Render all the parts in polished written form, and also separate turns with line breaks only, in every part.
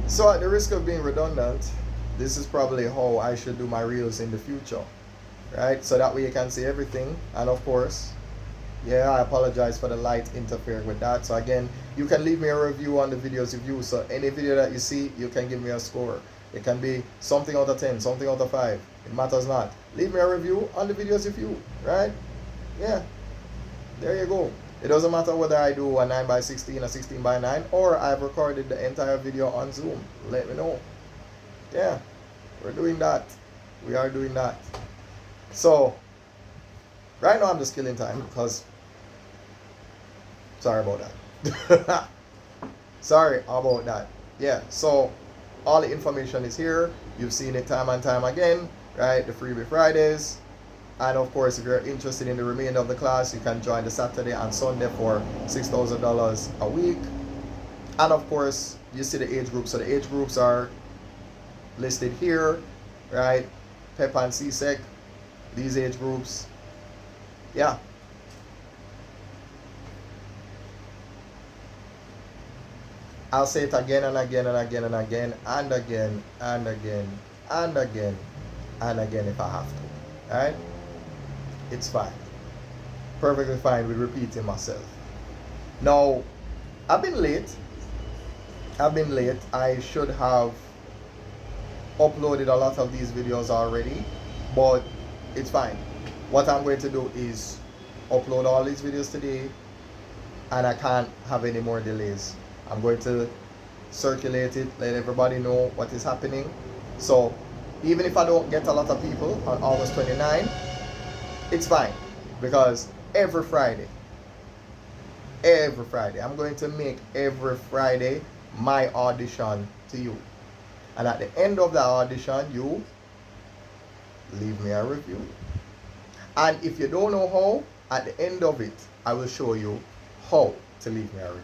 So at the risk of being redundant, this is probably how I should do my reels in the future, right? So that way you can see everything. And of course, yeah, I apologize for the light interfering with that. So again, you can leave me a review on the videos you view. So any video that you see, you can give me a score. It can be something out of 10, something out of 5. It matters not. Leave me a review on the videos you view, right? Yeah, there you go. It doesn't matter whether I do a 9x16, a 16x9, or I've recorded the entire video on Zoom. Let me know. Yeah, we're doing that. We are doing that. So, right now I'm just killing time because, sorry about that. Sorry about that. Yeah, so all the information is here. You've seen it time and time again, right? The Freebie Fridays. And of course, if you're interested in the remainder of the class, you can join the Saturday and Sunday for $6,000 a week. And of course, you see the age groups. So the age groups are listed here, right? PEP and CSEC, these age groups. Yeah. I'll say it again and again and again and again and again and again and again and again if I have to, right? It's fine. Perfectly fine with repeating myself. Now, I've been late. I should have uploaded a lot of these videos already, but it's fine. What I'm going to do is upload all these videos today, and I can't have any more delays. I'm going to circulate it, let everybody know what is happening. So even if I don't get a lot of people on August 29, it's fine, because every Friday, I'm going to make every Friday my audition to you. And at the end of the audition, you leave me a review. And if you don't know how, at the end of it, I will show you how to leave me a review.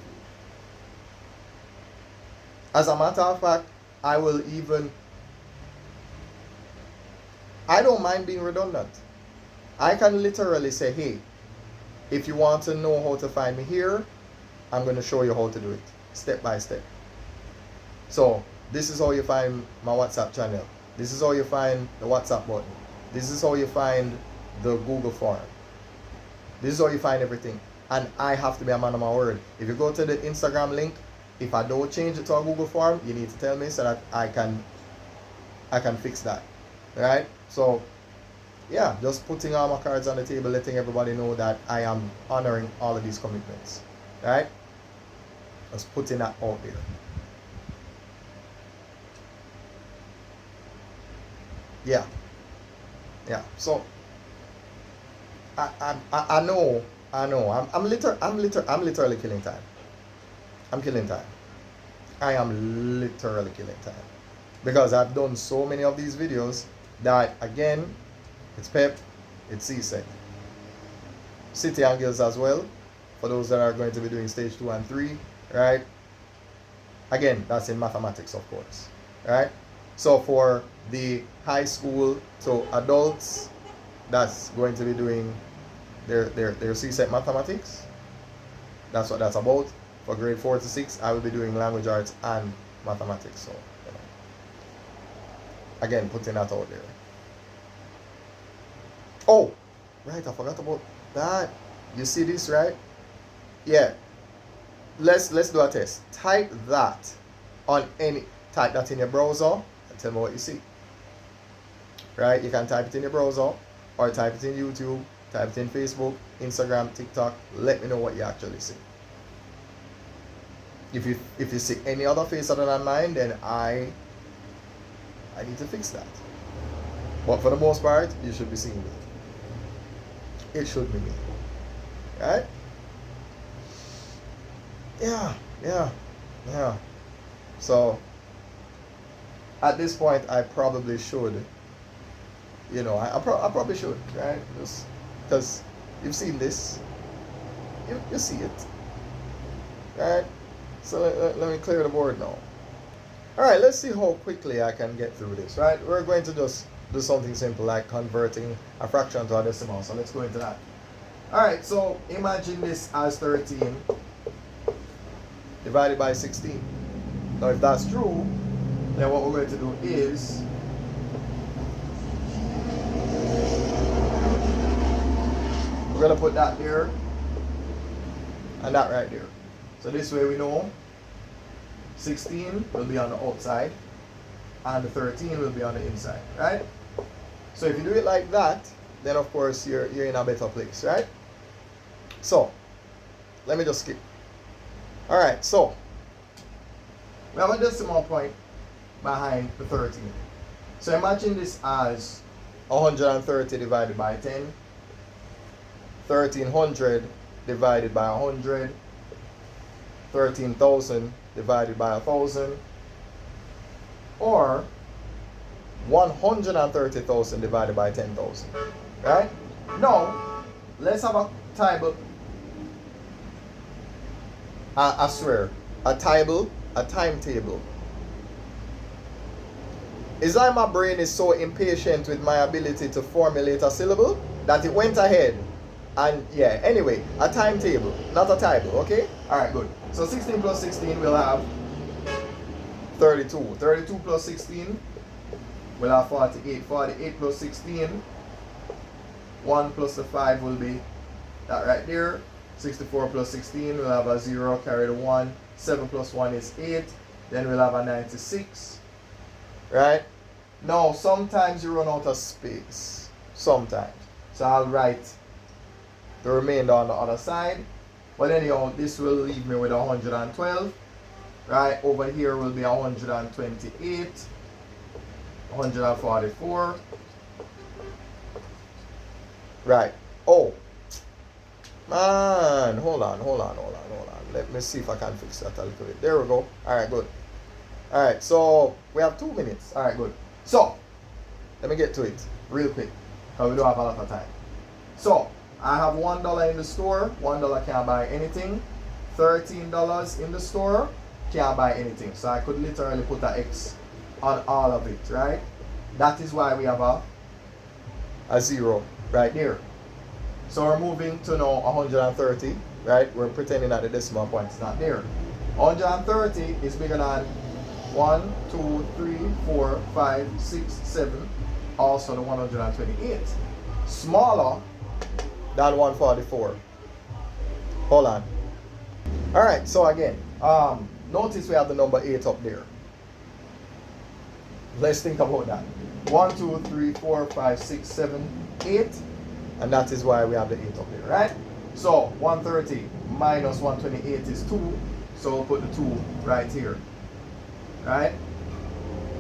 As a matter of fact, I don't mind being redundant. I can literally say, hey, if you want to know how to find me here, I'm going to show you how to do it, step by step. So this is how you find my WhatsApp channel. This is how you find the WhatsApp button. This is how you find the Google form. This is how you find everything. And I have to be a man of my word. If you go to the Instagram link, if I don't change it to a Google form, you need to tell me so that I can fix that. Right? So yeah, just putting all my cards on the table, letting everybody know that I am honoring all of these commitments. Right? Just putting that out there. Yeah. Yeah. So I know. I'm literally killing time. I'm killing time. I am literally killing time. Because I've done so many of these videos that, again, it's PEP, it's CSEC. City and Guilds as well, for those that are going to be doing stage 2 and 3, right? Again, that's in mathematics, of course, right? So for the high school to adults, that's going to be doing their CSEC mathematics. That's what that's about. For grade 4 to 6, I will be doing language arts and mathematics. So, you know, again, putting that out there. Oh, right, I forgot about that. You see this, right? Yeah. Let's do a test. Type that in your browser and tell me what you see. Right? You can type it in your browser or type it in YouTube, type it in Facebook, Instagram, TikTok. Let me know what you actually see. If you see any other face other than mine, then I need to fix that. But for the most part, you should be seeing it. It should be me. Right? Yeah. So at this point, I probably should. You know, I probably should, right? Just because you've seen this, you see it, right? So let me clear the board now. All right, let's see how quickly I can get through this, right? We're going to just do something simple like converting a fraction to a decimal. So let's go into that. All right, so imagine this as 13 divided by 16. Now, if that's true, then what we're going to do is we're going to put that there and that right there. So this way we know 16 will be on the outside and the 13 will be on the inside, right? So if you do it like that, then of course you're in a better place, right? So let me just skip. All right, so we have a decimal point behind the 13. So imagine this as 130 divided by 10, 1300 divided by 100, 13,000 divided by 1,000, or 130,000 divided by 10,000, right? Now, let's have a table. I swear, a timetable. It's like my brain is so impatient with my ability to formulate a syllable that it went ahead. And yeah, anyway, a timetable, not a table, okay? Alright, good. So 16 plus 16 we'll have 32. 32 plus 16 we'll have 48. 48 plus 16, 1 plus the 5 will be that right there. 64 plus 16 we'll have a 0, carry the 1. 7 plus 1 is 8. Then we'll have a 96. Right? Now, sometimes you run out of space. Sometimes. So I'll write the remainder on the other side. But anyhow, this will leave me with 112. Right? Over here will be 128. 144. Right. Oh. Man, hold on. Let me see if I can fix that a little bit. There we go. Alright, good. Alright, so we have 2 minutes. Alright, good. So, let me get to it real quick, because we don't have a lot of time. So, I have $1 in the store. $1 can't buy anything. $13 in the store, can't buy anything. So I could literally put an X on all of it, right? That is why we have a 0 right there. So we're moving to now 130, right? We're pretending that the decimal point is not there. 130 is bigger than 1, 2, 3, 4, 5, 6, 7. Also the 128. Smaller than 144. Hold on. Alright, so again, notice we have the number 8 up there. Let's think about that. 1, 2, 3, 4, 5, 6, 7, 8. And that is why we have the 8 up there, right? So 130 minus 128 is 2. So we'll put the 2 right here. Right?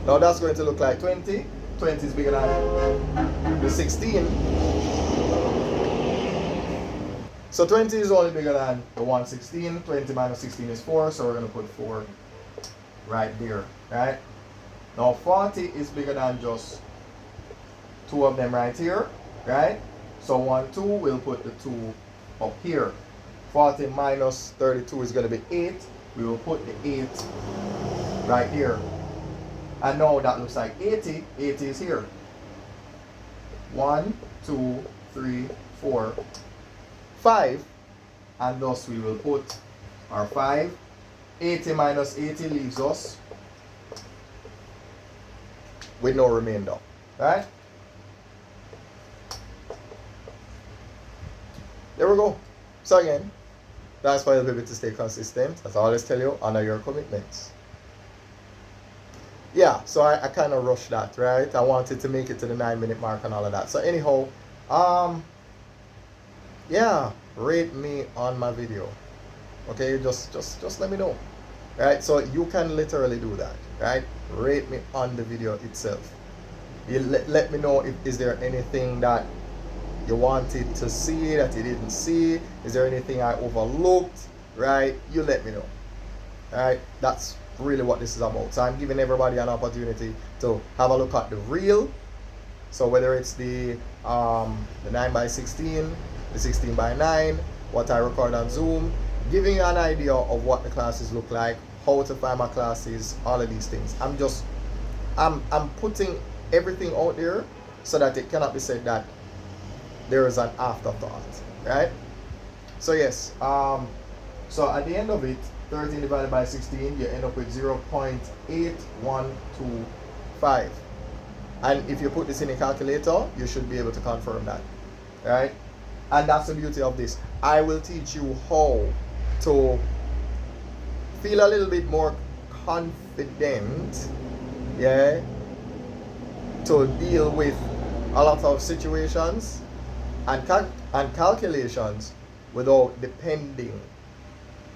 Now that's going to look like 20. 20 is bigger than the 16. So 20 is only bigger than the 116. 20 minus 16 is 4. So we're going to put 4 right there. Right? Now 40 is bigger than just 2 of them right here. Right? So 1, 2, we'll put the 2 up here. 40 minus 32 is going to be 8. We will put the 8 right here. And now that looks like 80. 80 is here. 1, 2, 3, 4, 5. And thus we will put our 5. 80 minus 80 leaves us with no remainder. Right? There we go. So again, that's why you'll be able to stay consistent. As I always tell you, honor your commitments. Yeah, so I kind of rushed that, right? I wanted to make it to the 9-minute mark and all of that. So anyhow, yeah, rate me on my video. Okay, just let me know. Right? So you can literally do that, right? Rate me on the video itself. You let me know if is there anything that you wanted to see that you didn't see. Is there anything I overlooked? Right? You let me know. Alright? That's really what this is about. So I'm giving everybody an opportunity to have a look at the reel. So whether it's the 9x16, the 16x9, what I record on Zoom, giving you an idea of what the classes look like, how to find my classes, all of these things. I'm putting everything out there so that it cannot be said that there is an afterthought, right? So yes, so at the end of it, 13 divided by 16, you end up with 0.8125. And if you put this in a calculator, you should be able to confirm that. Right? And that's the beauty of this. I will teach you how to feel a little bit more confident, yeah, to deal with a lot of situations and calculations without depending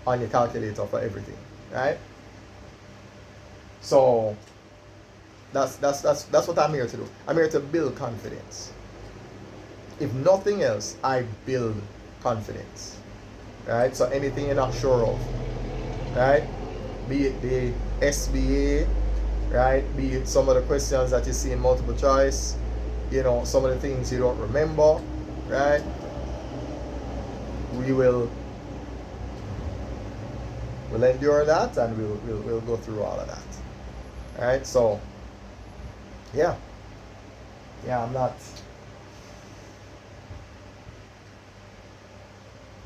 on your calculator for everything, right? So that's what I'm here to do. I'm here to build confidence. If nothing else, I build confidence, right? So anything you're not sure of, right? Be it the SBA, right? Be it some of the questions that you see in multiple choice, you know, some of the things you don't remember, right? We'll endure that, and we'll go through all of that. All right, so yeah,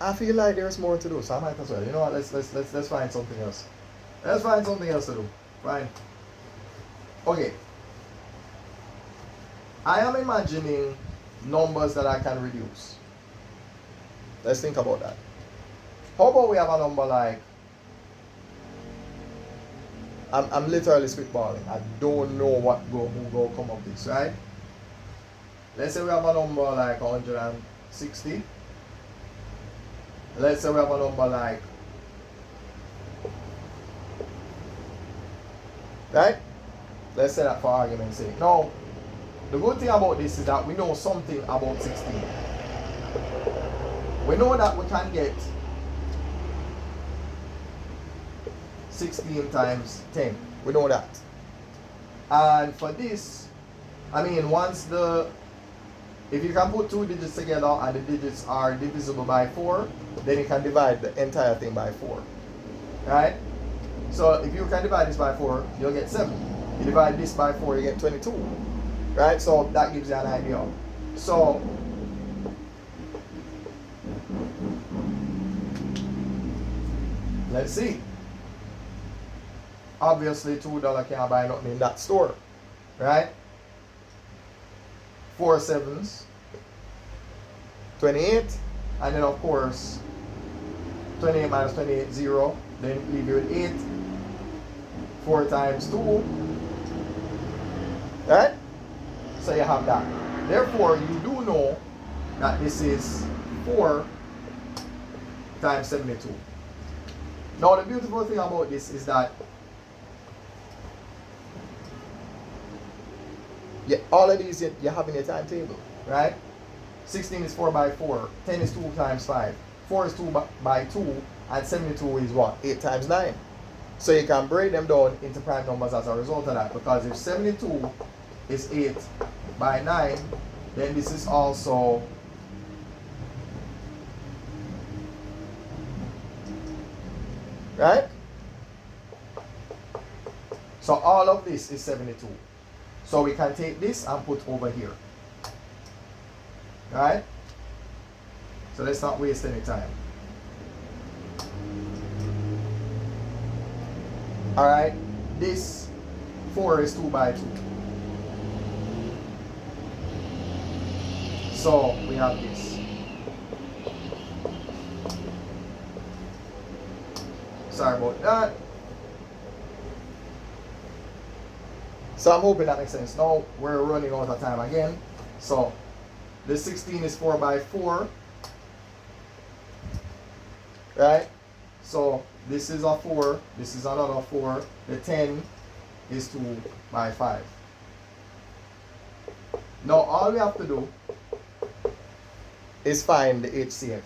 I feel like there's more to do, so I might as well. You know what? Let's find something else. Let's find something else to do. Fine. Okay. I am imagining numbers that I can reduce. Let's think about that. How about we have a number like, I'm literally spitballing. I don't know who go come up with this, right? Let's say we have a number like 160. Let's say we have a number like, right? Let's say that for argument's sake. Now, the good thing about this is that we know something about 16. We know that we can get 16 times 10. We know that. And for this, I mean, if you can put two digits together and the digits are divisible by 4, then you can divide the entire thing by 4. Right? So if you can divide this by 4, you'll get 7. You divide this by 4, you get 22. Right? So that gives you an idea. So let's see. Obviously, $2 can't buy nothing in that store. Right? 4 sevens, 28, and then of course 28 minus 28, 0, then leave you with 8. 4 times 2, right? So you have that. Therefore, you do know that this is 4 times 72. Now the beautiful thing about this is that all of these you have in your timetable, right? 16 is 4 by 4, 10 is 2 times 5, 4 is 2 by 2, and 72 is what? 8 times 9. So you can break them down into prime numbers as a result of that, because if 72 is 8 by 9, then this is also right? So all of this is 72. So we can take this and put over here. Right? So let's not waste any time. Alright, this 4 is 2 by 2. So we have this. Sorry about that. So I'm hoping that makes sense. Now we're running out of time again. So the 16 is 4 by 4. Right? So this is a 4. This is another 4. The 10 is 2 by 5. Now all we have to do is find the HCF.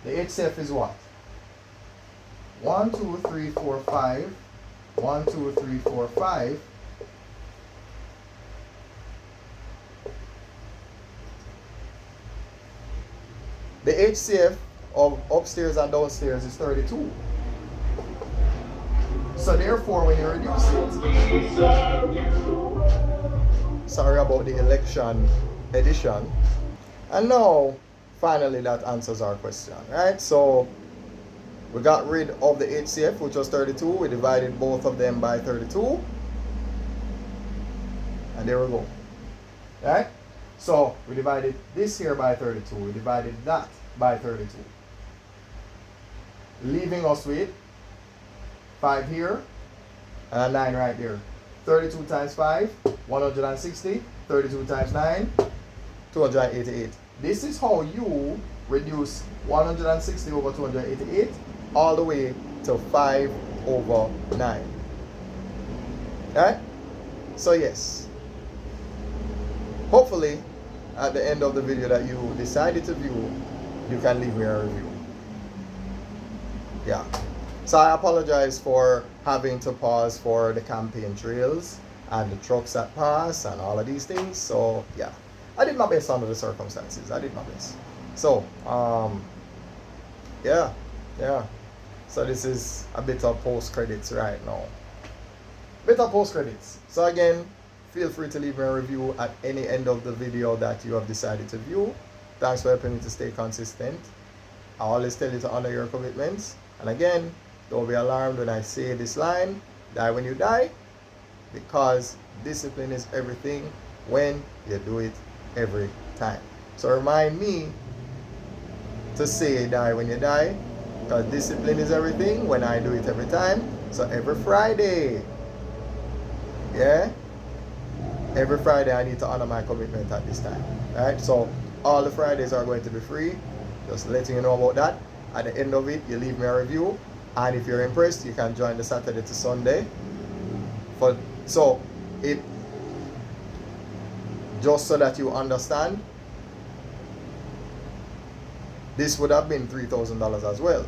The HCF is what? 1, 2, 3, 4, 5. 1, 2, 3, 4, 5. The HCF of upstairs and downstairs is 32. So therefore, when you reduce it, sorry about the election edition. And now, finally, that answers our question, right? So We got rid of the HCF, which was 32. We divided both of them by 32. And there we go. Right? So we divided this here by 32. We divided that by 32. Leaving us with 5 here and a 9 right there. 32 times 5, 160. 32 times 9, 288. This is how you reduce 160 over 288 all the way to 5 over 9. Right? So yes. Hopefully, at the end of the video that you decided to view, you can leave me a review. Yeah. So I apologize for having to pause for the campaign trails and the trucks that pass and all of these things. So yeah, I did my best under the circumstances. I did my best. So yeah. So this is a bit of post credits right now. Bit of post credits. So again, feel free to leave me a review at any end of the video that you have decided to view. Thanks for helping me to stay consistent. I always tell you to honor your commitments. And again, don't be alarmed when I say this line, die when you die, because discipline is everything when you do it every time. So remind me to say die when you die, because discipline is everything when I do it every time. So every Friday, yeah? Every Friday I need to honor my commitment at this time. Alright, so all the Fridays are going to be free. Just letting you know about that. At the end of it, you leave me a review. And if you're impressed, you can join the Saturday to Sunday. So it just so that you understand, this would have been $3,000 as well.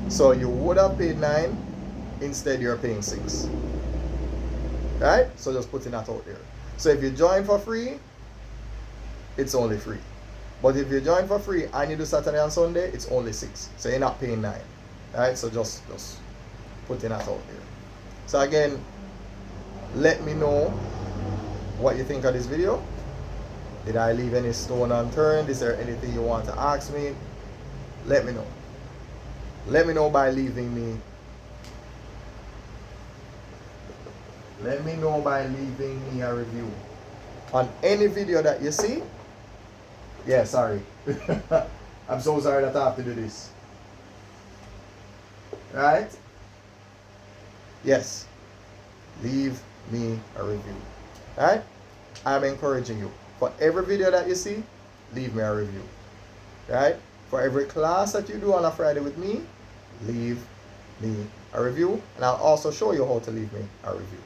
So you would have paid 9, instead you're paying 6. Right? So just putting that out there. So if you join for free, it's only free. But if you join for free and you do Saturday and Sunday, it's only 6. So you're not paying 9. Right? So just putting that out there. So again, let me know what you think of this video. Did I leave any stone unturned? Is there anything you want to ask me? Let me know. Let me know by leaving me. Let me know by leaving me a review on any video that you see. Yeah, sorry. I'm so sorry that I have to do this. Right? Yes. Leave me a review. Right? I'm encouraging you. For every video that you see, leave me a review. Right? For every class that you do on a Friday with me, leave me a review. And I'll also show you how to leave me a review.